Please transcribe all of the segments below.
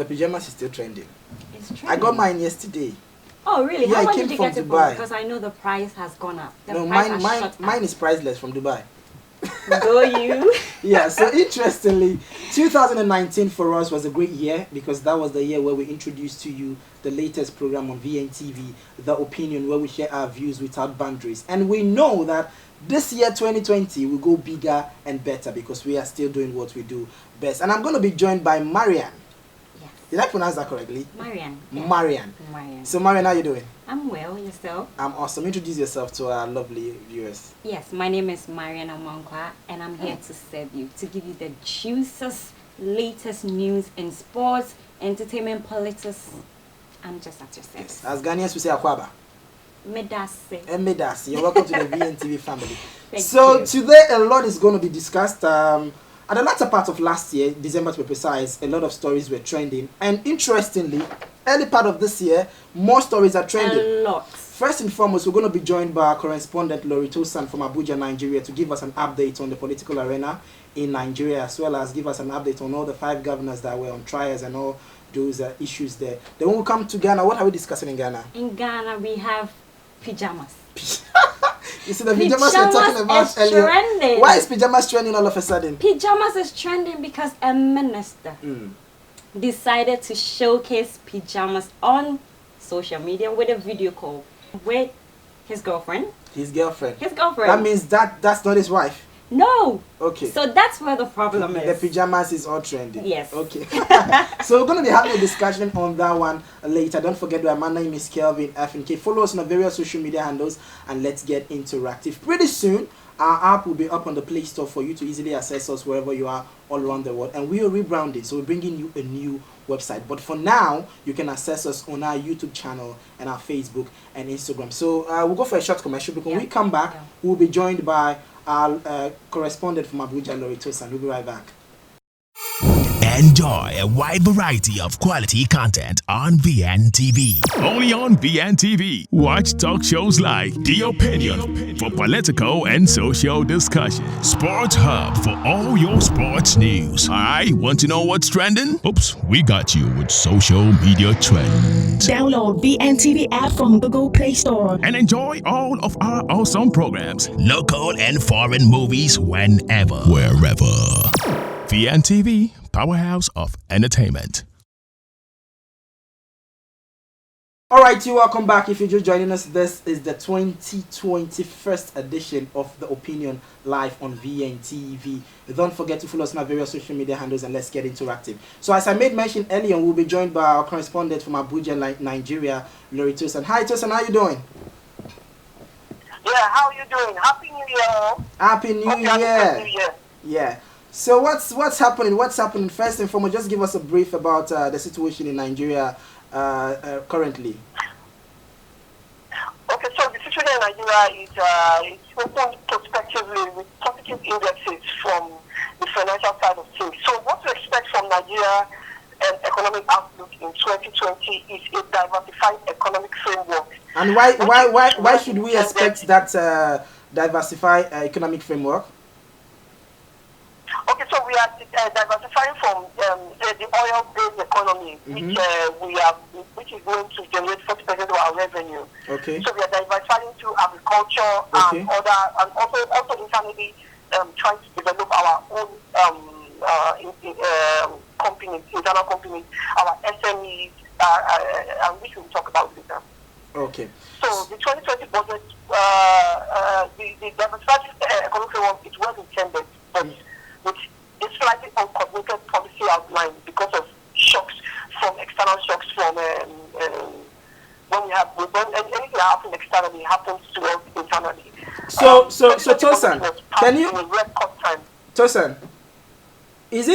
the pajamas is still trending. It's trending. I got mine yesterday. Oh really? Yeah, How it much came did you from get it Dubai. for? Because I know the price has gone up. The No, price has shot mine up. is priceless from Dubai. Go you. Yeah, so interestingly, 2019 for us was a great year because that was the year where we introduced to you the latest program on VNTV, The Opinion, where we share our views without boundaries. And we know that this year, 2020, will go bigger and better because we are still doing what we do best. And I'm going to be joined by Marian. Yes. Did I pronounce that correctly? Marian. Yes. Marian. Marian. So, Marian, how you doing? I'm well. Yourself? I'm awesome. Introduce yourself to our lovely viewers. Yes, my name is Marian Omonkwa, and I'm here to serve you, to give you the juiciest, latest news in sports, entertainment, politics. I'm just at your service. Yes. As Ghanaians, we say Akwaba. Medase. Medase. You're welcome to the VNTV family. Thank you. Today, a lot is going to be discussed. At the latter part of last year, December to be precise, a lot of stories were trending. And interestingly, early part of this year, more stories are trending. A lot. First and foremost, we're going to be joined by our correspondent Lori Tosan from Abuja, Nigeria, to give us an update on the political arena in Nigeria, as well as give us an update on all the 5 governors that were on trials and all those issues there. Then when we come to Ghana, what are we discussing in Ghana? In Ghana, we have pajamas. You see the pajamas we're talking about earlier. Trending. Why is pajamas trending all of a sudden? Pajamas is trending because a minister decided to showcase pajamas on social media with a video call with his girlfriend. His girlfriend. His girlfriend. That means that's not his wife. No. Okay. So that's where the problem is. The pajamas is all trending. Yes. Okay. So we're going to be having a discussion on that one later. Don't forget my name is Kelvin FNK. Follow us on the various social media handles and let's get interactive. Pretty soon, our app will be up on the Play Store for you to easily access us wherever you are all around the world. And we are rebranding, so we're bringing you a new website. But for now, you can access us on our YouTube channel and our Facebook and Instagram. So we'll go for a short commercial because when we come back, we'll be joined by our correspondent from Abuja, Lori Tosan. We'll be right back. Enjoy a wide variety of quality content on VNTV. Only on VNTV. Watch talk shows like The Opinion for political and social discussion. Sports Hub for all your sports news. I want to know what's trending? Oops, we got you with social media trends. Download VNTV app from Google Play Store and enjoy all of our awesome programs, local and foreign movies whenever, wherever. VNTV, powerhouse of entertainment. Alright, you welcome back. If you're just joining us, this is the 2021st edition of The Opinion live on VNTV. Don't forget to follow us on our various social media handles and let's get interactive. So as I made mention earlier, we'll be joined by our correspondent from Abuja, Nigeria, Lori Tosan. Hi Tosan, how you doing? Yeah, how are you doing? Happy New Year. Happy New Year. New Year. Yeah. So what's happening? What's happening? First and foremost, just give us a brief about the situation in Nigeria currently. Okay, so the situation in Nigeria is open prospectively with positive indexes from the financial side of things. So what to expect from Nigeria and economic outlook in 2020 is a diversified economic framework. And why should we expect that diversified economic framework? Okay, so we are diversifying from the oil-based economy, which is going to generate 40% of our revenue. Okay. So we are diversifying to agriculture and also internally trying to develop our own companies, internal companies, our SMEs, and which we'll talk about later. Okay. So the 2020 budget, the diversified economic framework is well intended, but with a slightly uncoordinated policy outline because of shocks from external shocks from when anything that happens externally happens to us internally. So Tosan, can you Tosan, is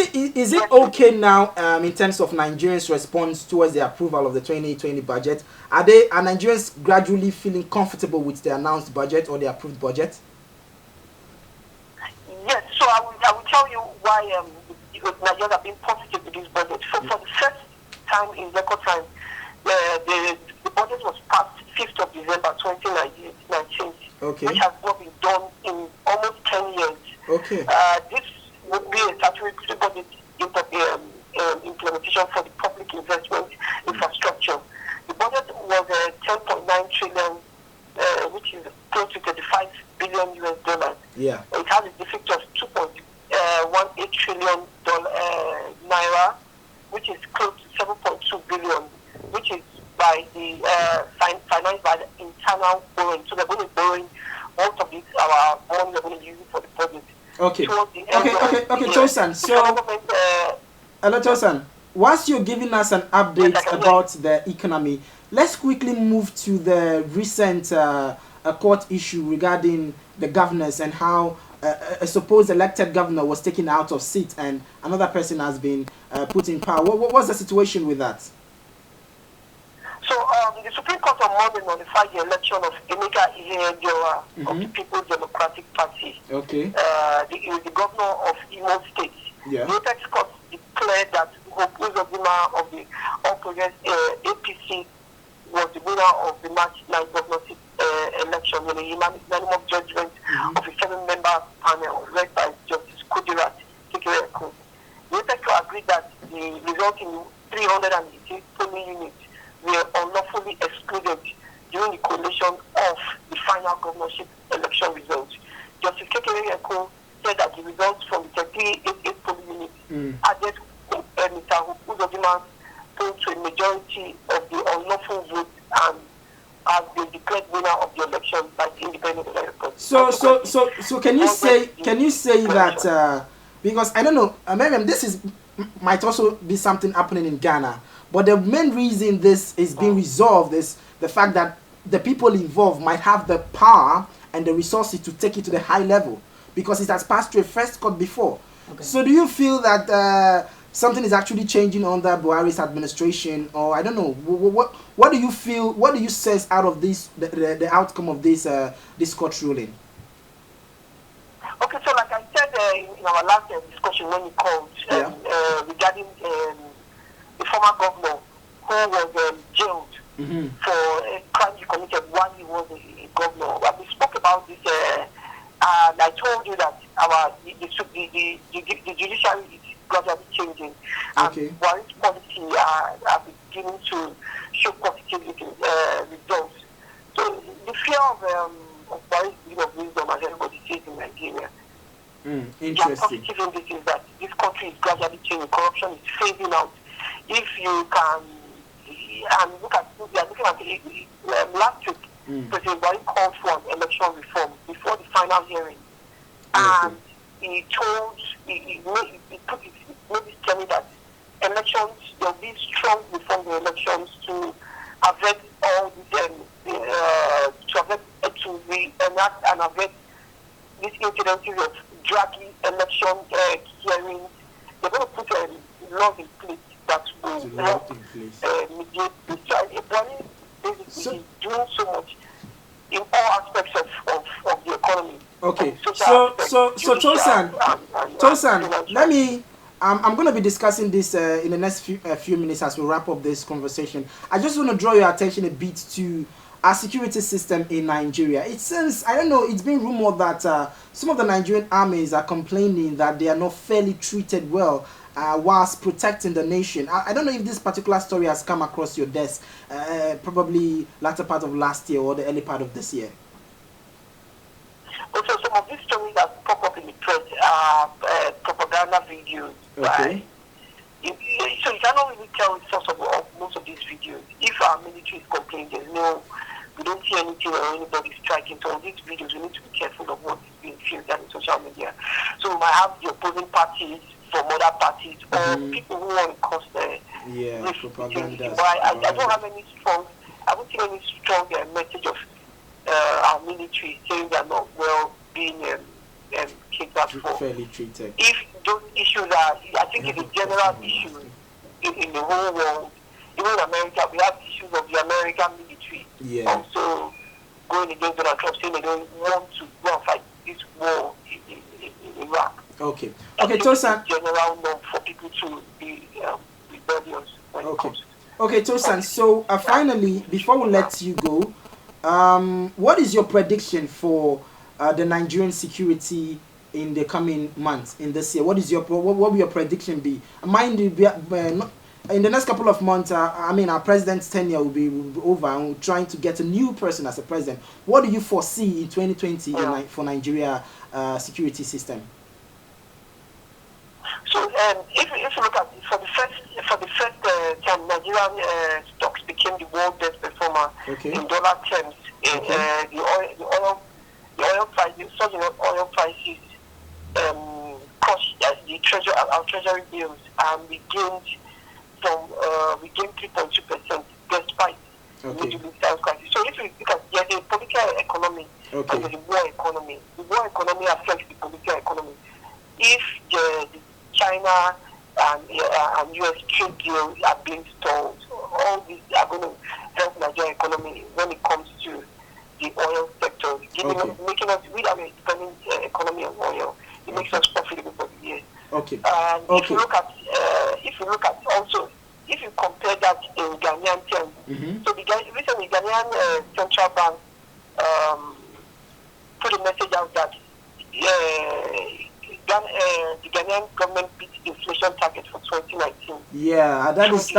it okay now in terms of Nigerians' response towards the approval of the 2020 budget? Are Nigerians gradually feeling comfortable with the announced budget or the approved budget? Yes, so I will tell you why Nigerians have been positive with this budget. So for the first time in record time, the budget was passed 5th of December 2019, which has not been done in almost 10 years. Okay. This would be a statutory budget implementation for the public in Okay. towards the end Okay, Tosan. So, hello, Tosan. Whilst you're giving us an update about the economy, let's quickly move to the recent court issue regarding the governors and how a supposed elected governor was taken out of seat and another person has been put in power. What's the situation with that? So the Supreme Court on Monday notified the election of Ihedioha of the People's Democratic Party. Okay. The governor of Imo State. Yeah. The apex court declared that Ihedioha of the All Progressives APC was the winner of the March 9 governorship election in a unanimous judgment of a 7-member panel led by Justice Kudirat Kekereekun. The apex court agreed that the result in 380 polling units were unlawfully excluded during the collation of the final governorship election results. Justice Kekereekun said that the results from the 38 polling units added Mr. Uzodima's poll to a majority of the unlawful vote and has been declared winner of the election by the independent electorate. So can you say that because I don't know, Miriam, this might also be something happening in Ghana, but the main reason this is being resolved is the fact that the people involved might have the power and the resources to take it to the high level because it has passed through a first court before. Okay. So do you feel that something is actually changing under Buhari's administration, or I don't know, what do you feel, what do you sense out of this, the outcome of this this court ruling? Okay, so like I said in our last discussion when you called regarding the former governor who was jailed for a crime he committed while he was a governor. We spoke about this, and I told you that the judiciary is gradually changing, and Buhari's policy are beginning to show positive results. So the fear of Buhari's view of wisdom, as everybody says in Nigeria, interesting. The positive in this is that this country is gradually changing. Corruption is phasing out. If you can, and we are looking at last week, President Buhari called for an election reform before the final hearing, and he made it clear that elections, there will be strong reform in elections to avert all these, to reenact and avert these incidences of dragging election hearings. They're going to put laws in place that will help mediate this. So basically doing so much in all aspects of the economy. Okay, so Tosan, let me. I'm going to be discussing this in the next few minutes as we wrap up this conversation. I just want to draw your attention a bit to our security system in Nigeria. It seems, I don't know, it's been rumored that some of the Nigerian armies are complaining that they are not fairly treated well whilst protecting the nation. I don't know if this particular story has come across your desk, probably latter part of last year or the early part of this year. Also, some of these stories that pop up in the press are propaganda videos. Okay. Right? So you cannot really tell the source of most of these videos. If our military is complaining, we don't see anything or anybody striking. So on these videos, we need to be careful of what is being filtered in social media. So we might have the opposing parties from other parties or people who want to cause propaganda. I don't have any strong, I don't see any strong message of our military saying they are not well being catered for. Fairly treated. If those issues are, I think it's a general issue in the whole world. Even in America, we have issues of the American military also going against Donald Trump, saying they don't want to go and fight this war in Iraq. Okay, Tosan. General norm for people to be rebellious when it comes. Okay, Tosan. So finally, before we let you go, what is your prediction for the Nigerian security in the coming months, in this year? What will your prediction be? Mind you, in the next couple of months, our president's tenure will be over, and we're trying to get a new person as a president. What do you foresee in 2020 for Nigeria security system? So, if you look at it, for the first time, Nigerian stocks became the world best performer in dollar terms. The oil prices, surging oil prices crushed our treasury bills, and we gained 3.2% despite the Middle East crisis. So if you look at there's a political economy and there's a war economy. The war economy affects the political economy. If the China and US trade deals are being stalled, all these are going to help Nigerian economy when it comes to the oil sector, making us, we have a dependent economy on oil. It makes us profitable for the year. If you look at also, if you compare that in Ghanaian terms, so recently Ghanaian central bank put a message out that the Ghanaian government beat the inflation target for 2019. Yeah, that is.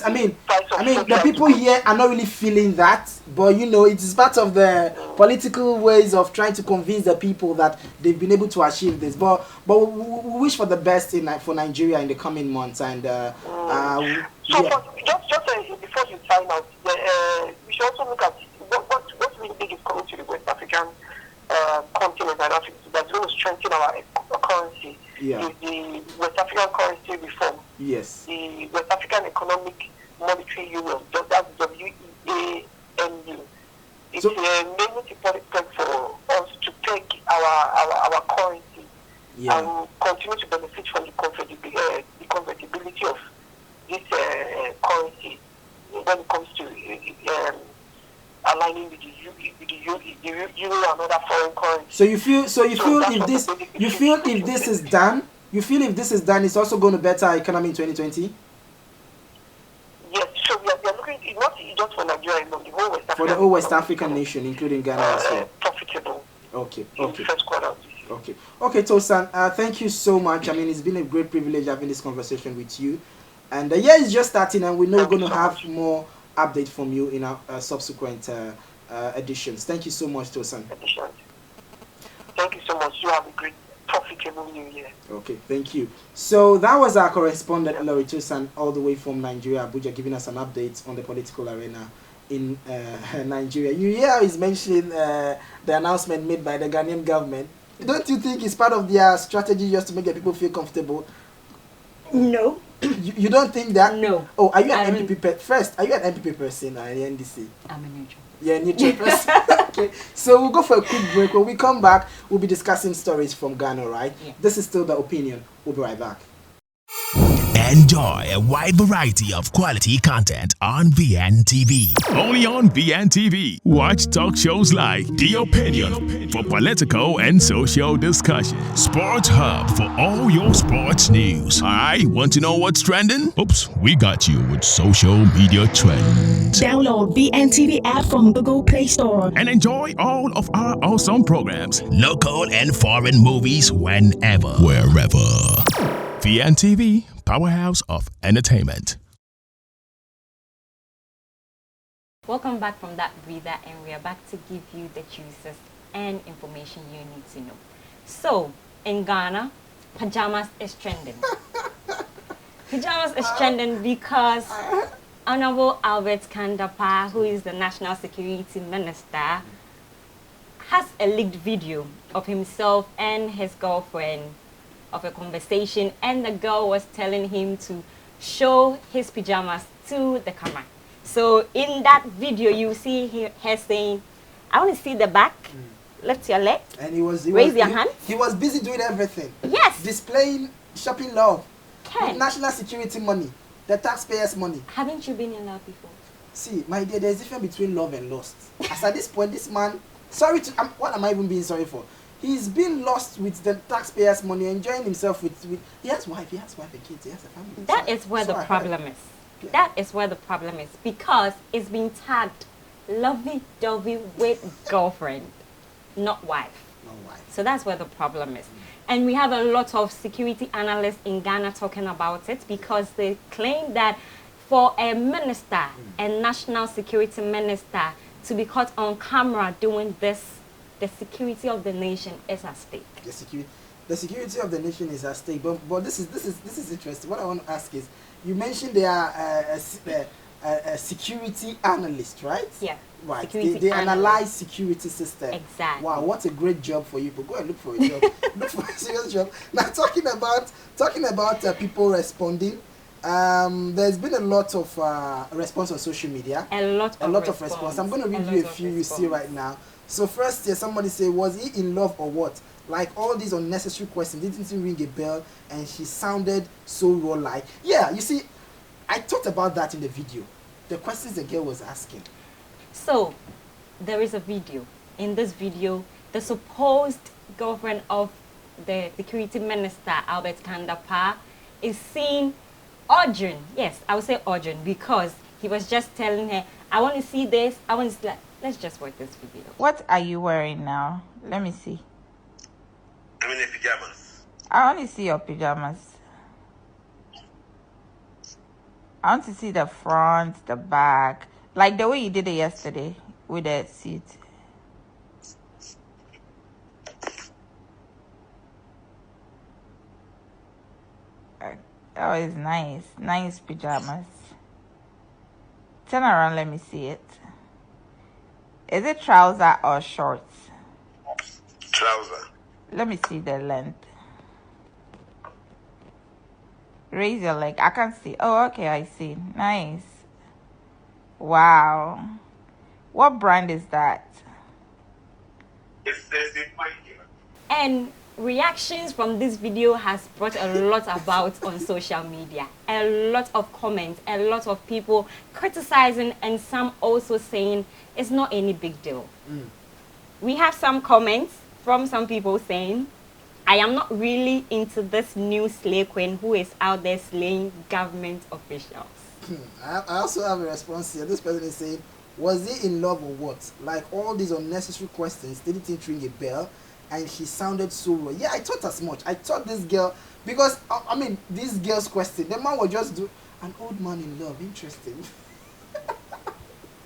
I mean, the people here are not really feeling that, but you know, it is part of the political ways of trying to convince the people that they've been able to achieve this. But we wish for the best for Nigeria in the coming months. And before you sign out, we should also look at what's really big is coming to the West African continent and Africa. That's going to strengthen our currency. Is the West African currency reform. Yes. The West African Economic Monetary Union. That's WEAMU. It's mainly important for us to peg our currency and continue to benefit from the convertibility of this currency when it comes to aligning with the euro and other foreign currencies. So you feel if this is done, it's also going to better our economy in 2020? Yes, so we are looking not just for Nigeria, but the whole West African. For the whole West African nation, including Ghana as well. Profitable. Okay. In the first quarter. Okay, Tosan, thank you so much. I mean, it's been a great privilege having this conversation with you. And the year is just starting, and we know we're going to have more update from you in our subsequent editions. Thank you so much, Tosan. Thank you so much. You have a great, profitable new year. Okay, thank you. So that was our correspondent, Laurie Tosan, all the way from Nigeria, Abuja, giving us an update on the political arena in Nigeria. You hear how he's mentioning the announcement made by the Ghanaian government. Don't you think it's part of their strategy just to make the people feel comfortable? No. You don't think that? No. Oh, are you an MPP first? Are you an MPP person or an NDC? I'm a neutral. Yeah, neutral person. Okay. So we'll go for a quick break. When we come back, we'll be discussing stories from Ghana, right? Yeah. This is still The Opinion. We'll be right back. Enjoy a wide variety of quality content on VNTV. Only on VNTV. Watch talk shows like The Opinion for political and social discussion. Sports Hub for all your sports news. Alright, want to know what's trending? Oops, we got you with social media trends. Download VNTV app from Google Play Store. And enjoy all of our awesome programs. Local and foreign movies whenever, wherever. VNTV, powerhouse of entertainment. Welcome back from that breather, and we are back to give you the juices and information you need to know. So, in Ghana, pajamas is trending. Pajamas is trending because Honorable Ken Dapaah, who is the National Security Minister, has a leaked video of himself and his girlfriend of a conversation, and the girl was telling him to show his pajamas to the camera. So in that video, you see her saying, "I want to see the back. Lift your leg. And raise your hand." He was busy doing everything. Yes. Displaying shopping love. Ken. With national security money, the taxpayers' money. Haven't you been in love before? See, my dear, there's a difference between love and lust. As at this point, this man, what am I even being sorry for? He's been lost with the taxpayers' money, enjoying himself with he has wife and kids, he has a family. That is where the problem is. Yeah. That is where the problem is, because it's been tagged lovey-dovey with girlfriend, not wife. Not wife. So that's where the problem is. And we have a lot of security analysts in Ghana talking about it, because they claim that for a minister, a national security minister, to be caught on camera doing this, the security of the nation is at stake. The security of the nation is at stake. But this is interesting. What I want to ask is, you mentioned there are a security analyst, right? Yeah. Right. Security They analyst. analyze security system. Exactly. Wow, what a great job for you. But go and look for a job. Look for a serious job. Now talking about people responding. There's been a lot of response on social media. A lot of response. I'm going to read you a few you see right now. So first, somebody say, was he in love or what? Like all these unnecessary questions didn't ring a bell, and she sounded so raw. Like, yeah, you see, I thought about that in the video. The questions the girl was asking. So, there is a video. In this video, the supposed girlfriend of the security minister, Ken Dapaah, is seen urging. Yes, I would say urging because he was just telling her, I want to see this, I want to see that. Let's just watch this video. What are you wearing now? Let me see. I'm in the pajamas. I want to see your pajamas. I want to see the front, the back. Like the way you did it yesterday with the suit. That was nice. Nice pajamas. Turn around, let me see it. Is it trouser or shorts? Trouser. Let me see the length. Raise your leg. I can't see. Oh, okay, I see. Nice. Wow. What brand is that? It's Thursday fight here. And reactions from this video has brought a lot about on social media. A lot of comments, a lot of people criticizing, and some also saying it's not any big deal. We have some comments from some people saying, I am not really into this new slay queen who is out there slaying government officials. I also have a response here. This person is saying, was he in love or what? Like all these unnecessary questions didn't ring a bell, and she sounded so raw. Yeah, I thought as much. I thought this girl, because I mean, this girl's question, the man would just do an old man in love. Interesting.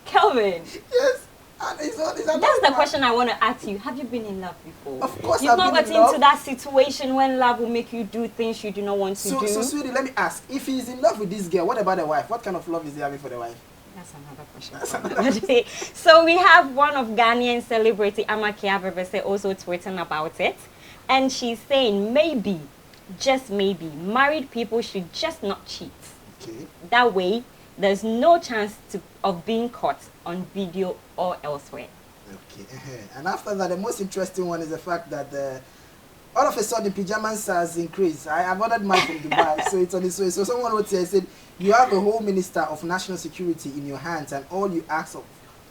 Kelvin. Yes. And it's that's the question I want to ask you. Have you been in love before? Of course, You've I've not been gotten in love. into that situation when love will make you do things you do not want to do. So, sweetie, let me ask. If he's in love with this girl, what about the wife? What kind of love is he having for the wife? That's another question. So we have one of Ghanaian celebrity Amakia Bebese also tweeting about it, and she's saying maybe, just maybe, married people should just not cheat. Okay. That way, there's no chance of being caught on video or elsewhere. Okay. And after that, the most interesting one is the fact that all of a sudden pajamas has increased. I've ordered mine from Dubai, so it's on its way. So someone wrote here, said, you have a whole minister of national security in your hands, and all you ask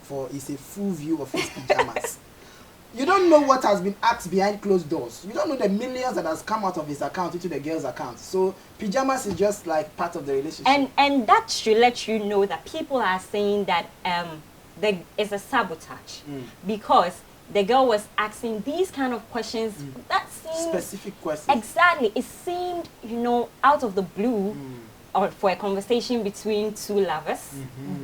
for is a full view of his pajamas. You don't know what has been asked behind closed doors. You don't know the millions that has come out of his account into the girl's account. So pajamas is just like part of the relationship. And that should let you know that people are saying that there is a sabotage because the girl was asking these kind of questions that seemed specific questions. Exactly. It seemed, out of the blue or for a conversation between two lovers.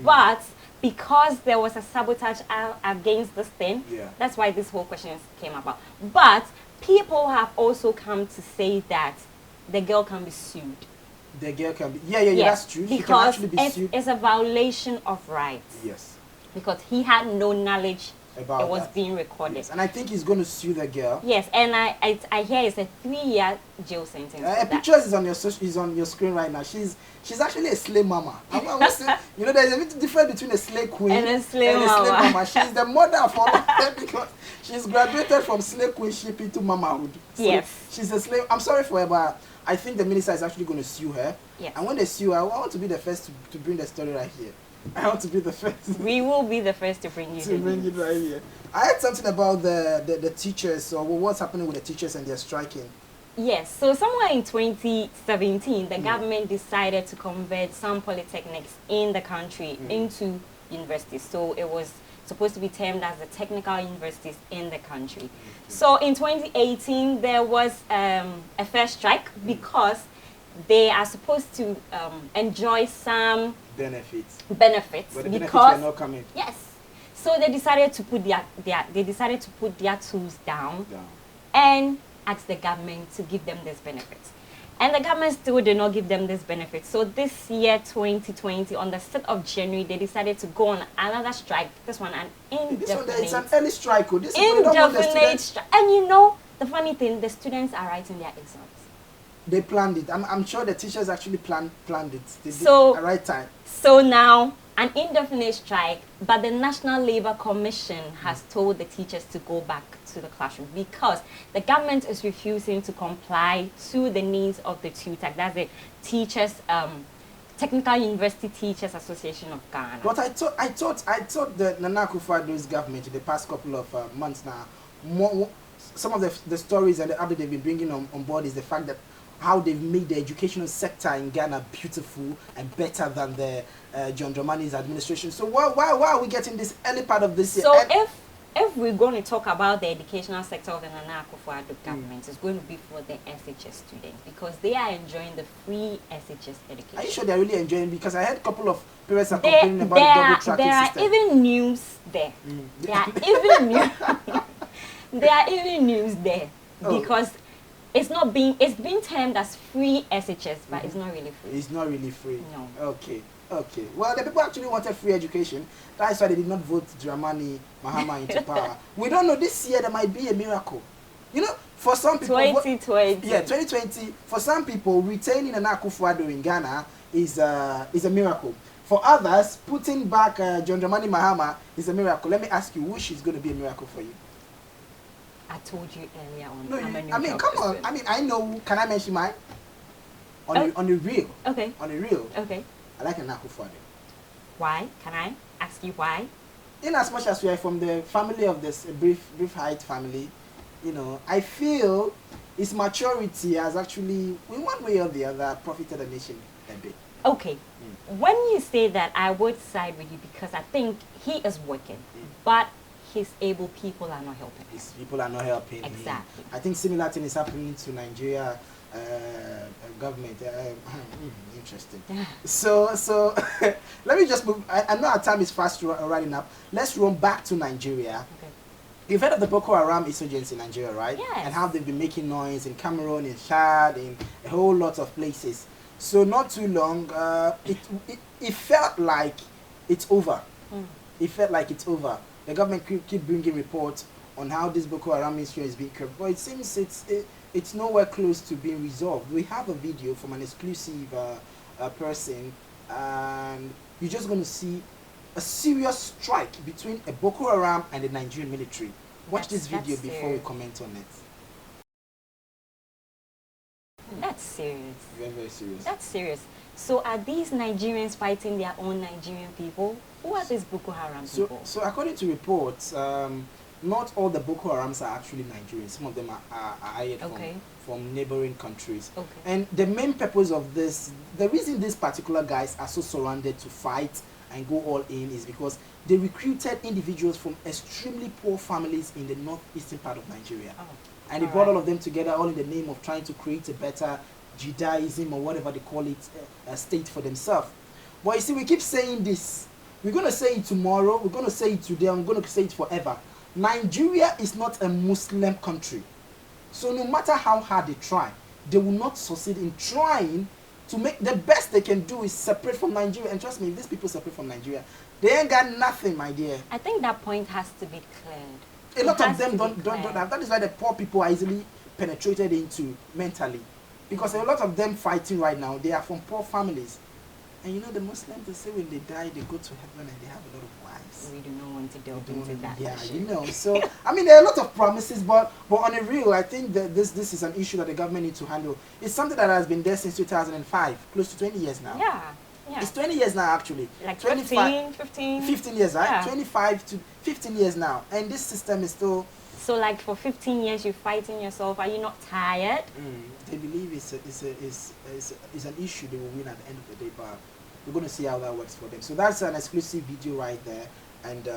But because there was a sabotage against this thing, that's why this whole question came about. But people have also come to say that the girl can be sued. The girl can be, yeah, that's true. Because she can actually be sued. It's a violation of rights. Yes. Because he had no knowledge about it was that. being recorded. Yes. And I think he's going to sue the girl. Yes, and I hear it's a 3-year jail sentence. A picture is on your screen right now. She's actually a slave mama. There's a bit difference between a slave queen and a slave mama. She's the mother of all of them because she's graduated from slave queenship into mamahood. So yes. She's a slave. I'm sorry for her, but I think the minister is actually going to sue her. Yes. And when they sue her, I want to be the first to bring the story right here. I want to be the first. We will be the first to bring you to bring it right here. I heard something about the teachers, or what's happening with the teachers and their striking. Yes, so somewhere in 2017, the government decided to convert some polytechnics in the country into universities. So it was supposed to be termed as the technical universities in the country. So in 2018, there was a first strike because they are supposed to enjoy some benefits but the benefits were not coming. Yes, so they decided to put their tools down and ask the government to give them these benefits. And the government still did not give them this benefit. So this year, 2020, on the 6th of January, they decided to go on another strike. This one, an This one, indefinite. it's an early strike. This people don't want the Indefinite students. strike. And you know, the funny thing, the students are writing their exams. They planned it. I'm sure the teachers actually planned it. They So- did at the right time. So now, an indefinite strike, but the National Labour Commission has told the teachers to go back to the classroom because the government is refusing to comply to the needs of the TUTAC. That's the Teachers, Technical University Teachers Association of Ghana. But I thought the Nana Akufo-Addo's government in the past couple of months now, some of the stories and the update they've been bringing on board is the fact that how they've made the educational sector in Ghana beautiful and better than the John Dramani's administration. So why are we getting this early part of this year? So And if we're going to talk about the educational sector of the Nana Akufo-Addo government, it's going to be for the SHS students because they are enjoying the free SHS education. are you sure they're really enjoying it? Because I heard a couple of parents are complaining about the double tracking there system. are even news there. There are even news. There are even news there because it's being termed as free SHS, but it's not really free. It's not really free. No. Okay. Well, the people actually wanted free education. That's why they did not vote Dramani Mahama into power. We don't know. This year there might be a miracle. You know, for some people, 2020. yeah, 2020. For some people, retaining an Akufo-Addo in Ghana is a miracle. For others, putting back John Dramani Mahama is a miracle. Let me ask you, which is going to be a miracle for you? I told you earlier on. No, I'm a I mean, neutral come on. person. I mean, I know. Can I mention mine? On the real. Okay. On the real. Okay. I like an Akufo-Addo. Why? Can I ask you why? In as much as we are from the family of this brief height family, you know, I feel his maturity has actually, in one way or the other, profited the nation a bit. Okay. When you say that, I would side with you because I think he is working, but his able people are not helping. These people are not helping him. Exactly. I think similar thing is happening to Nigeria government. Interesting. So let me just move. I know our time is fast running up. Let's run back to Nigeria. Okay. You've heard of the Boko Haram insurgents in Nigeria, right? Yes. And how they've been making noise in Cameroon, in Chad, in a whole lot of places. So not too long, it felt like it's over. It felt like it's over. The government keep bringing reports on how this Boko Haram issue is being curbed, but it seems it's nowhere close to being resolved. We have a video from an exclusive person, and you're just going to see a serious strike between a Boko Haram and the Nigerian military. Watch this video that's before we serious. comment on it. That's serious. Very, very serious. That's serious. So are these Nigerians fighting their own Nigerian people? Who are these Boko Haram people? So according to reports, not all the Boko Harams are actually Nigerians. Some of them are hired from neighboring countries. Okay. And the main purpose of this, the reason these particular guys are so surrounded to fight and go all in is because they recruited individuals from extremely poor families in the northeastern part of Nigeria. Oh. And they brought all of them together all in the name of trying to create a better Judaism or whatever they call it, state for themselves. But you see, we keep saying this. We're going to say it tomorrow. We're going to say it today. I'm going to say it forever. Nigeria is not a Muslim country. So no matter how hard they try, they will not succeed in trying to make the best they can do is separate from Nigeria. And trust me, if these people separate from Nigeria, they ain't got nothing, my dear. I think that point has to be cleared. A lot It of has them to don't be have. cleared. That is why the poor people are easily penetrated into mentally. Because a lot of them fighting right now, they are from poor families. And you know the Muslims, they say when they die, they go to heaven and they have a lot of wives. We do not want to delve into that. Yeah, issue. you know. So I mean, there are a lot of promises, but on a real, I think that this is an issue that the government needs to handle. It's something that has been there since 2005, close to 20 years now. Yeah. Yeah. It's 20 years now, actually. Like 25 15 years, right? Yeah. 25 to 15 years now, and this system is still. So like for 15 years you're fighting yourself. Are you not tired? They believe it's an issue they will win at the end of the day, but we're going to see how that works for them. So that's an exclusive video right there, and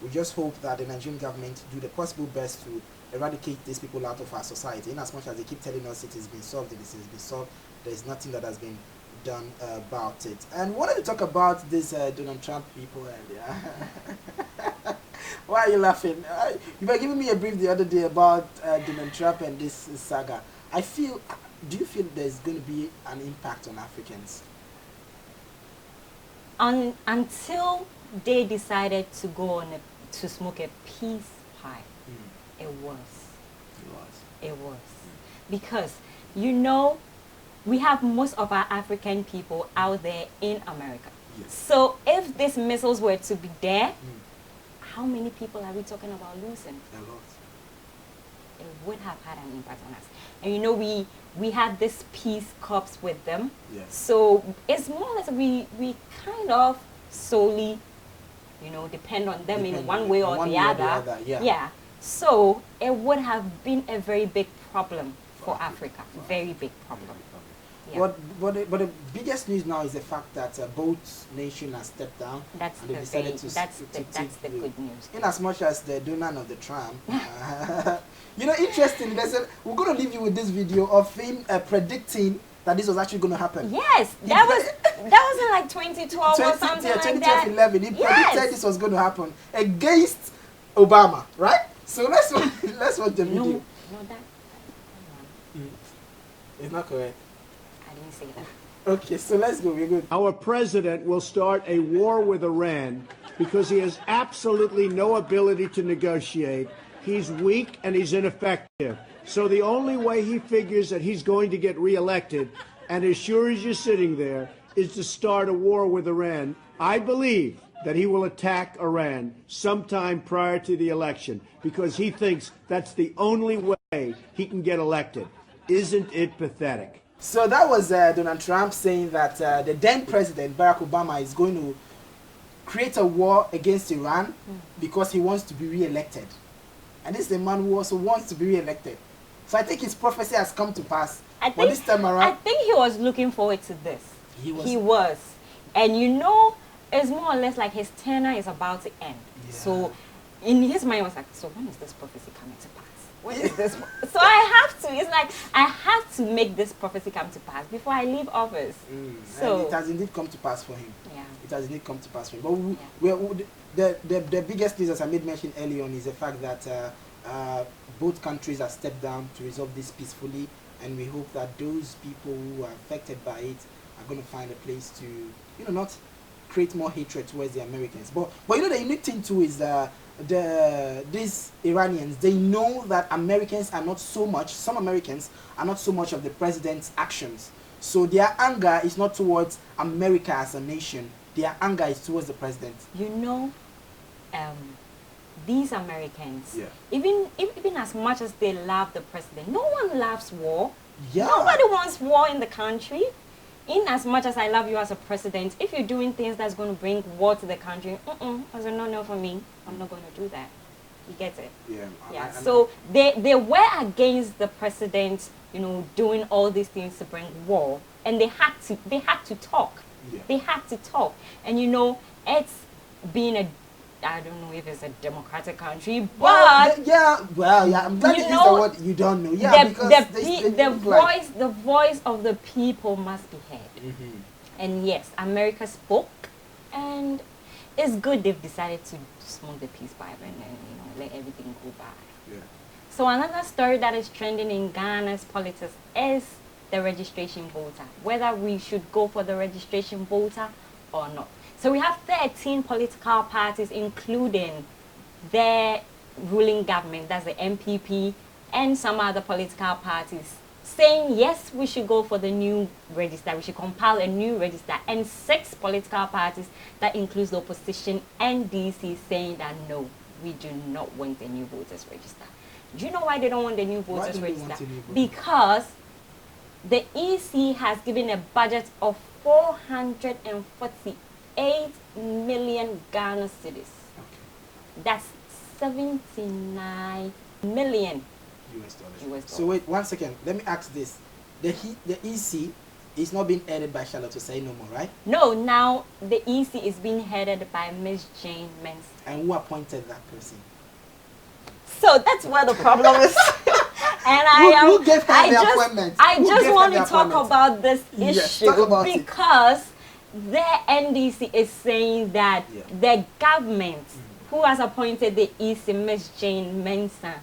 we just hope that the Nigerian government do the possible best to eradicate these people out of our society. In as much as they keep telling us it has been solved, there's nothing that has been done about it. And wanted to talk about this Donald Trump people earlier. Why are you laughing? You were giving me a brief the other day about Donald Trump and this saga. I feel do you feel there's going to be an impact on Africans? Until they decided to go on to smoke a peace pipe, it was. Because, you know, we have most of our African people out there in America. Yes. So if these missiles were to be there, how many people are we talking about losing? A lot. It would have had an impact on us. And you know, we had this peace corps with them. Yes. So it's more or less we kind of solely, you know, depend on them in one way or the other. Yeah. So it would have been a very big problem for Africa. Very big problem. Yeah. But the biggest news now is the fact that both nations have stepped down. That's and they decided that's the good news. In as much as the donor of the Trump, you know, interesting. We're going to leave you with this video of him predicting that this was actually going to happen. Yes, that was in like 2012 or something like that. 2011. He predicted this was going to happen against Obama, right? So let's watch the video. No, that. It's not correct. I didn't say that. Okay, so let's go. We're good. Our president will start a war with Iran because he has absolutely no ability to negotiate. He's weak and he's ineffective. So the only way he figures that he's going to get reelected, and as sure as you're sitting there, is to start a war with Iran. I believe that he will attack Iran sometime prior to the election because he thinks that's the only way he can get elected. Isn't it pathetic? So that was Donald Trump saying that the then president, Barack Obama, is going to create a war against Iran because he wants to be re-elected. And this is a man who also wants to be re-elected. So I think his prophecy has come to pass. But this time around, I think he was looking forward to this. He was. And you know, it's more or less like his tenure is about to end. Yeah. So in his mind, he was like, so when is this prophecy coming to pass? When is this? So I have to, it's like, I have to make this prophecy come to pass before I leave office. So and it has indeed come to pass for him. Yeah. It has indeed come to pass for him. But the biggest news, as I made mention earlier on, is the fact that both countries have stepped down to resolve this peacefully, and we hope that those people who are affected by it are going to find a place to, you know, not create more hatred towards the Americans. But you know, the unique thing too is these Iranians, they know that Americans are not so much, some Americans are not so much of the president's actions. So their anger is not towards America as a nation. Their anger is towards the president. you know, these Americans, Yeah. even as much as they love the president, no one loves war. Yeah. Nobody wants war in the country. In as much as I love you as a president, if you're doing things that's going to bring war to the country, as a no for me, I'm not going to do that. You get it? Yeah. Yeah. So they were against the president, you know, doing all these things to bring war, and they had to talk. Yeah. They had to talk, and you know, it's been I don't know if it's a democratic country, but I'm glad you used the word you don't know. Yeah, the voice of the people must be heard. And yes, America spoke, and it's good they've decided to smoke the peace pipe and then, you know, let everything go by. Yeah. So another story that is trending in Ghana's politics is the registration voter, whether we should go for the registration voter or not. So we have 13 political parties, including their ruling government, that's the MPP, and some other political parties, saying yes, we should go for the new register, we should compile a new register, and 6 political parties, that includes the opposition and DC, saying that no, we do not want a new voters register. Do you know why they don't want the new voters register? Because the EC has given a budget of 448 million Ghana cedis. Okay. That's 79 million US dollars. So wait 1 second. Let me ask this: the EC is not being headed by Charlotte Osei no more, right? No. Now the EC is being headed by Miss Jane Mensah. And who appointed that person? So that's where the problem is. And who gave her the appointment? I just want to talk about this issue, talk about because the NDC is saying that the government who has appointed the EC, Ms. Jane Mensah,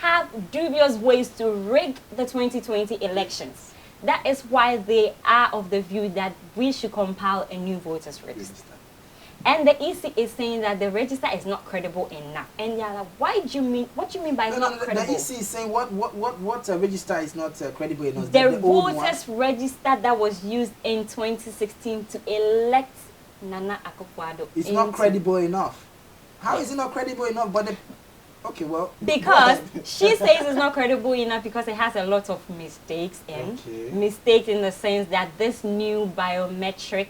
have dubious ways to rig the 2020 elections. That is why they are of the view that we should compile a new voters register. And the EC is saying that the register is not credible enough. And they're like, what do you mean by it's not credible? The EC is saying what register is not credible enough? The voters register that was used in 2016 to elect Nana Akufo-Addo. It's not credible enough. How is it not credible enough? But okay, well, because she says it's not credible enough because it has a lot of mistakes in. Okay. Mistakes in the sense that this new biometric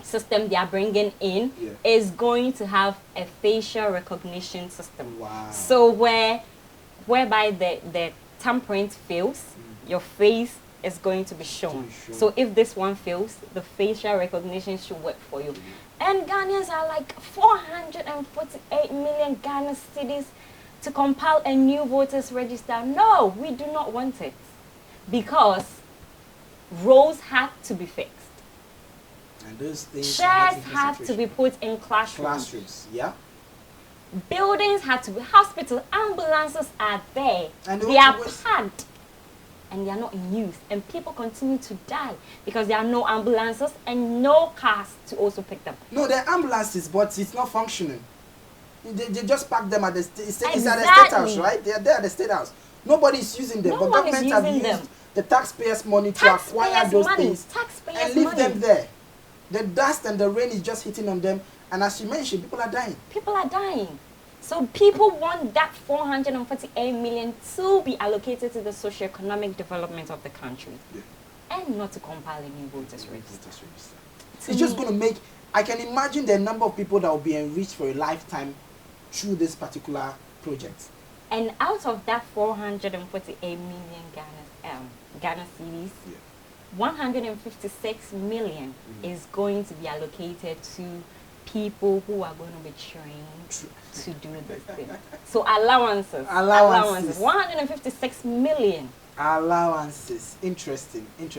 system they are bringing in is going to have a facial recognition system. Wow. So whereby the thumbprint fails, your face is going to be shown. So if this one fails, the facial recognition should work for you. And Ghanaians are like 448 million Ghana cedis to compile a new voters register. No, we do not want it because roles have to be fixed. And those things chairs have to be put in classrooms. Yeah. Buildings have to be, hospitals, ambulances are there. And they are packed. And they are not in use. And people continue to die because there are no ambulances and no cars to also pick them. No, there are ambulances, but it's not functioning. They just park them at the inside the State House, right? They are there at the State House. Nobody is using them. No but one government is have using used them. the taxpayers' money to acquire those things and leave them there. The dust and the rain is just hitting on them. And as you mentioned, people are dying. People are dying. So people want that 448 million to be allocated to the socio-economic development of the country. And not to compile a new voters register. It's just going to make, I can imagine the number of people that will be enriched for a lifetime through this particular project. And out of that 448 million Ghana cedis, 156 million is going to be allocated to people who are going to be trained to do this thing. So allowances. 156 million. Allowances. Interesting. And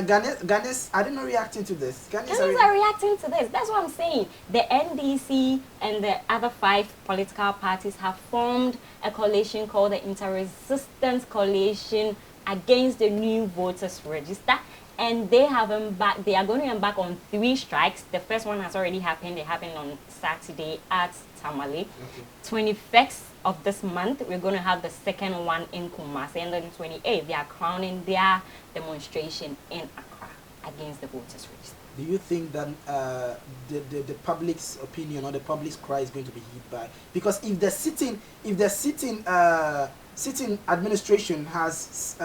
Ghanaians, are they not reacting to this? Ghanaians are reacting to this. That's what I'm saying. The NDC and the other 5 political parties have formed a coalition called the Inter-Resistance Coalition against the new voters register. And they are going to embark on 3 strikes. The first one has already happened. It happened on Saturday at Tamale. 21st of this month, we're going to have the second one in Kumasi. And then 28th, they are crowning their demonstration in Accra against the voters register. Do you think that the public's opinion or the public's cry is going to be hit by? Because if the sitting administration has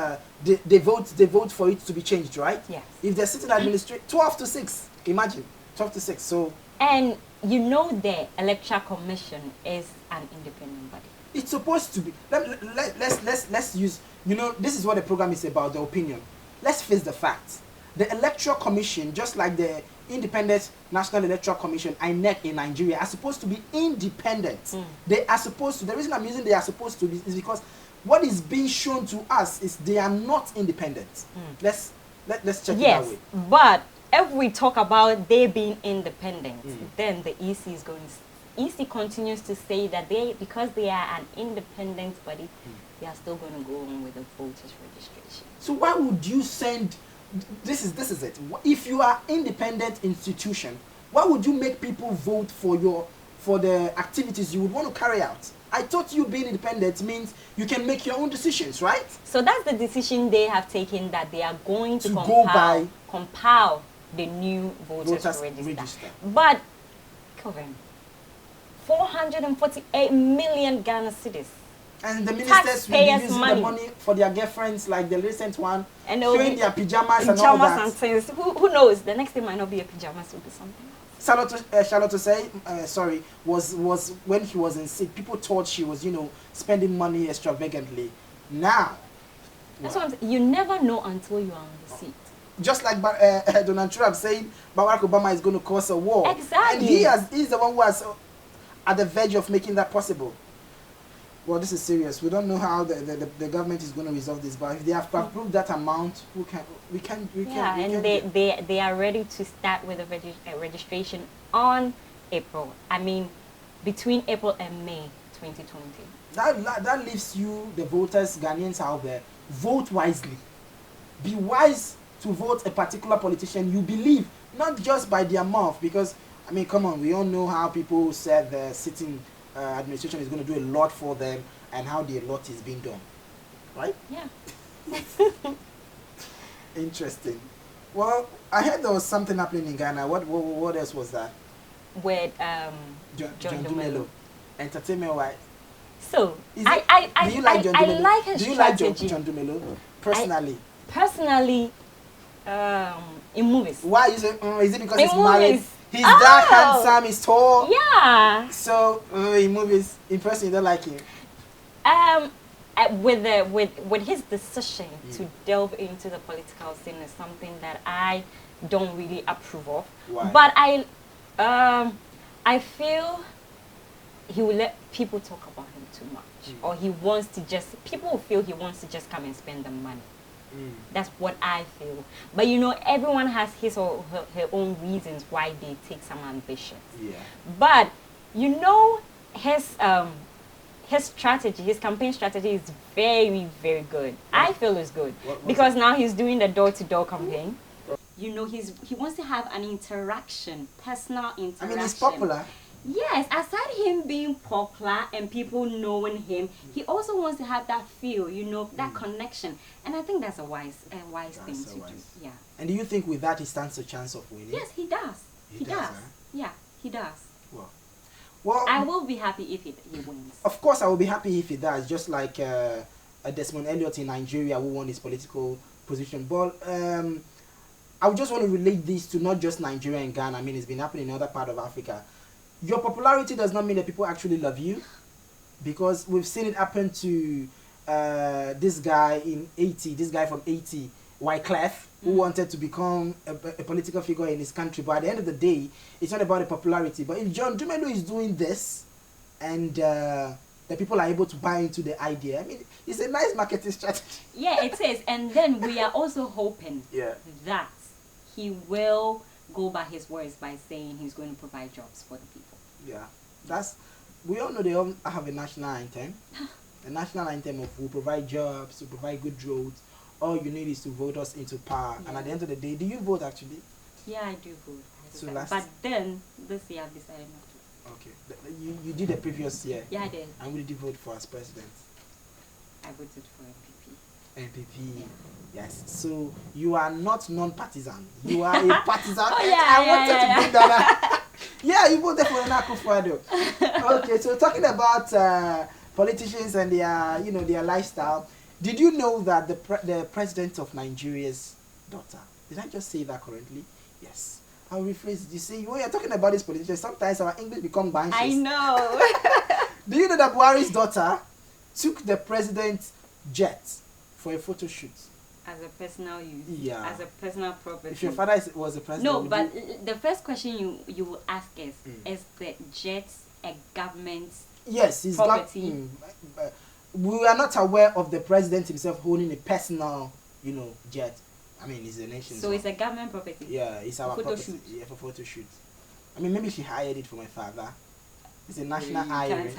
they vote for it to be changed, right? Yes. If the sitting administration 12-6, imagine 12-6. So and you know the Electoral Commission is an independent body. It's supposed to be. Let's use. You know, this is what the program is about. The opinion. Let's face the facts. The Electoral Commission, just like the Independent National Electoral Commission, INEC in Nigeria, are supposed to be independent. They are supposed to. The reason I'm using they are supposed to be is because what is being shown to us is they are not independent. Let's check it that way. But if we talk about they being independent, then the EC is going. EC continues to say that because they are an independent body, they are still going to go on with the voters registration. So why would you send? This is it. If you are independent institution, why would you make people vote for the activities you would want to carry out? I thought you being independent means you can make your own decisions, right? So that's the decision they have taken, that they are going to compile the new voters register. But, Kevin, 448 million Ghana cedis. And the ministers will be using the money for their girlfriends, like the recent one, and showing their pajamas and all that. And things. Who knows? The next day might not be a pajamas, will be something. Charlotte was when he was in seat, people thought she was, spending money extravagantly. Now, that's what I'm saying. You never know until you are on the seat. Just like Donald Trump saying Barack Obama is going to cause a war. Exactly. And he's the one who has at the verge of making that possible. Well, this is serious. We don't know how the government is going to resolve this, but if they have approved that amount, we can. They are ready to start with the registration on April. I mean, between April and May 2020. That leaves you, the voters, Ghanaians out there, vote wisely. be wise to vote a particular politician you believe, not just by their mouth. Because I mean, come on, we all know how people said the sitting administration is going to do a lot for them and how the lot is being done, right? Yeah. Interesting. Well, I heard there was something happening in Ghana. What else was that? With John Dumelo. Entertainment wise. So Do I you like John I Dumelo? like his Do you like strategy. John Dumelo personally? Personally, in movies. Why is it? Is it because In he's married? movies. He's dark, handsome, he's tall. Yeah. So in movies, in person, you don't like him. With his decision to delve into the political scene is something that I don't really approve of. Why? But I feel he will let people talk about him too much, or people will feel he wants to just come and spend the money. That's what I feel. But you know, everyone has his or her own reasons why they take some ambitions. Yeah. But you know, his strategy, his campaign strategy is very, very good. I feel it's good because now he's doing the door-to-door campaign. You know, he wants to have an interaction, personal interaction. I mean, he's popular. Yes, aside him being popular and people knowing him, he also wants to have that feel, you know, that connection. And I think that's a wise thing to do. Yeah. And do you think with that he stands a chance of winning? Yes, he does. He does. Huh? Yeah, he does. Well, I will be happy if he wins. Of course, I will be happy if he does. Just like Desmond Elliot in Nigeria, who won his political position. But I would just want to relate this to not just Nigeria and Ghana. I mean, it's been happening in other part of Africa. Your popularity does not mean that people actually love you, because we've seen it happen to this guy from 80, Wyclef, who wanted to become a political figure in his country. But at the end of the day, it's not about the popularity. But if John Dumelo is doing this, and the people are able to buy into the idea, I mean, it's a nice marketing strategy. Yeah, it is. And then we are also hoping that he will go by his words by saying he's going to provide jobs for the people. Yeah, we all know they all have a national anthem. The national anthem of "We'll provide jobs, we'll provide good roads. All you need is to vote us into power." Yeah. And at the end of the day, do you vote actually? Yeah, I do vote. But then this year I've decided not to. Okay, you did the previous year. Yeah, I did. And what did you vote for as president? I voted for MPP. MPP. Yes. So you are not non-partisan. You are a partisan. I wanted to bring that up. Yeah, you voted for Akufo-Addo. Okay, so talking about politicians and their lifestyle, did you know that the president of Nigeria's daughter? Did I just say that correctly? Yes. I'll rephrase it. You see, when you're talking about these politicians, sometimes our English become banshee. I know. Do you know that Buhari's daughter took the president's jet for a photo shoot? As a personal use. Yeah. As a personal property. If your father was the president. No, but the first question you will ask is the jet a government property? We are not aware of the president himself holding a personal, jet. I mean, it's a nation's. So it's a government property. Yeah, it's our photo property. shoot. Yeah, for photo shoot. I mean, maybe she hired it for my father. It's a national hiring.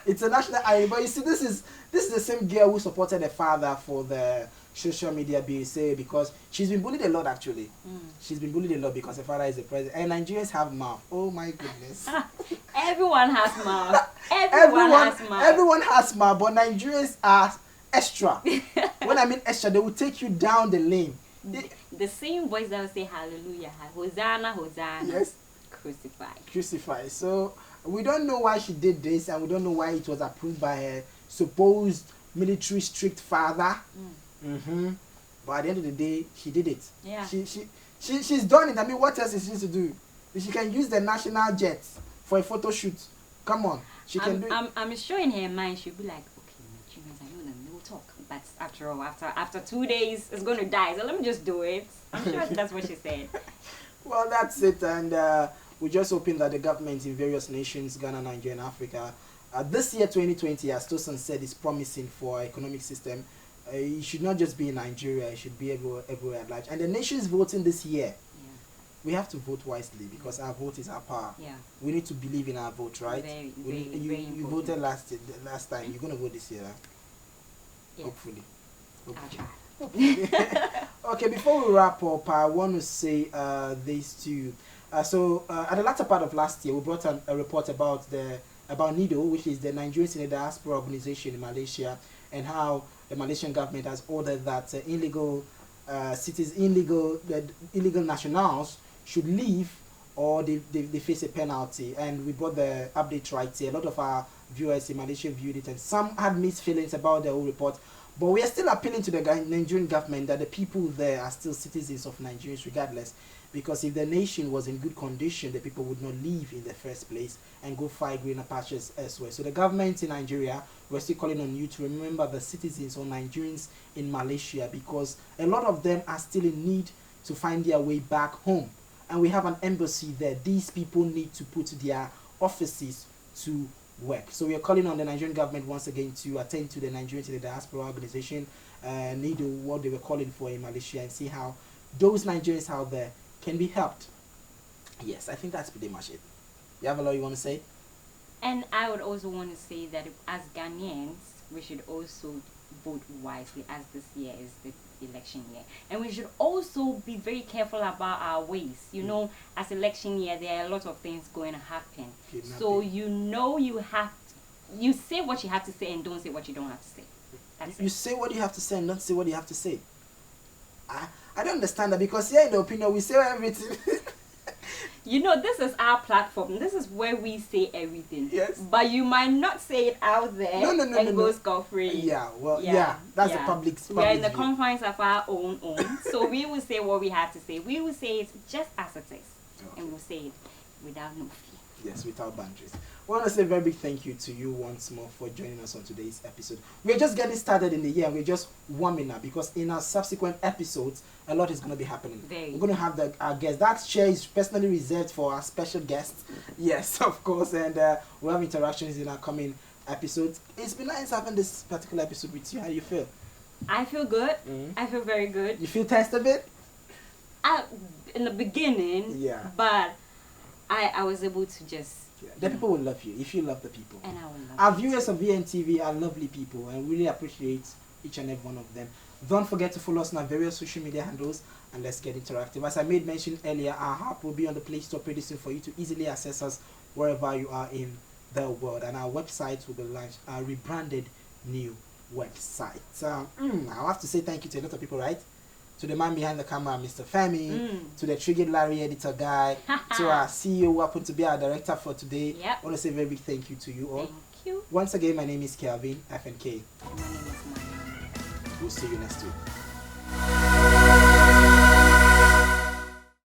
It's a national hiring. But you see, this is the same girl who supported the father for the social media bill, say, because she's been bullied a lot actually. She's been bullied a lot because her father is the president. And Nigerians have mouth. Oh my goodness. Everyone has mouth. Everyone has mouth, but Nigerians are extra. When I mean extra, they will take you down the lane. The same voice that will say hallelujah, Hosanna, Hosanna. Yes. Crucify. So we don't know why she did this, and we don't know why it was approved by her supposed military strict father. But at the end of the day, she did it. Yeah. She's done it. I mean, what else is she to do? If she can use the national jet for a photo shoot, come on, she can do it. I'm sure in her mind she'll be like, okay, I know them, they will talk. But after all, after 2 days, it's going to die. So let me just do it. I'm sure that's what she said. Well, that's it, and we're just hoping that the government in various nations, Ghana, Nigeria, and Africa, this year 2020, as Tosin said, is promising for our economic system. It should not just be in Nigeria; it should be everywhere at large. And the nations voting this year, we have to vote wisely because our vote is our power. Yeah. We need to believe in our vote, right? You voted last time. You're gonna vote this year, yeah. hopefully. I'll try. Okay, before we wrap up, I want to say this to you. At the latter part of last year, we brought a report about NIDO, which is the Nigerian Senior Diaspora Organization in Malaysia, and how the Malaysian government has ordered that illegal nationals should leave or they face a penalty. And we brought the update right here. A lot of our viewers in Malaysia viewed it, and some had mixed feelings about the whole report. But we are still appealing to the Nigerian government that the people there are still citizens of Nigerians regardless. Because if the nation was in good condition, the people would not leave in the first place and go find greener pastures elsewhere. So the government in Nigeria, we're still calling on you to remember the citizens or Nigerians in Malaysia, because a lot of them are still in need to find their way back home. And we have an embassy there. These people need to put their offices to work. So we are calling on the Nigerian government once again to attend to the Nigerians in the Diaspora Organization, NIDO, what they were calling for in Malaysia, and see how those Nigerians out there can be helped. Yes, I think that's pretty much it. You have a lot you want to say? And I would also want to say that as Ghanaians, we should also vote wisely, as this year is the election year. And we should also be very careful about our ways. You know, as election year, there are a lot of things going to happen. So you say what you have to say and don't say what you don't have to say. You say what you have to say and don't say what you have to say. I don't understand that, because here in the opinion we say everything. You know, this is our platform. This is where we say everything. Yes. But you might not say it out there and go scot-free. Yeah, well, yeah, that's the public's We are in the view. confines of our own. So we will say what we have to say. We will say it just as it is. Okay. And we'll say it without no fear. Yes, without boundaries. We want to say a very big thank you to you once more for joining us on today's episode. We're just getting started in the year. We're just warming up, because in our subsequent episodes, a lot is going to be happening. We're going to have our guests. That chair is personally reserved for our special guests. Yes, of course. And we'll have interactions in our coming episodes. It's been nice having this particular episode with you. How do you feel? I feel good. I feel very good. You feel tense a bit? In the beginning. Yeah. But I was able to just... Yeah. The people will love you if you love the people. And I will love Our viewers of VNTV are lovely people, and really appreciate each and every one of them. Don't forget to follow us on our various social media handles, and let's get interactive. As I made mention earlier, our app will be on the Play Store pretty soon for you to easily access us wherever you are in the world. And our website will be launched, our rebranded new website. I'll have to say thank you to a lot of people, right? To the man behind the camera, Mr. Femi, to the Triggered Larry editor guy, to our CEO who happened to be our director for today. I want to say a very big thank you to you all. Thank you. Once again, my name is Kelvin, FNK. My name is Maya. We'll see you next week.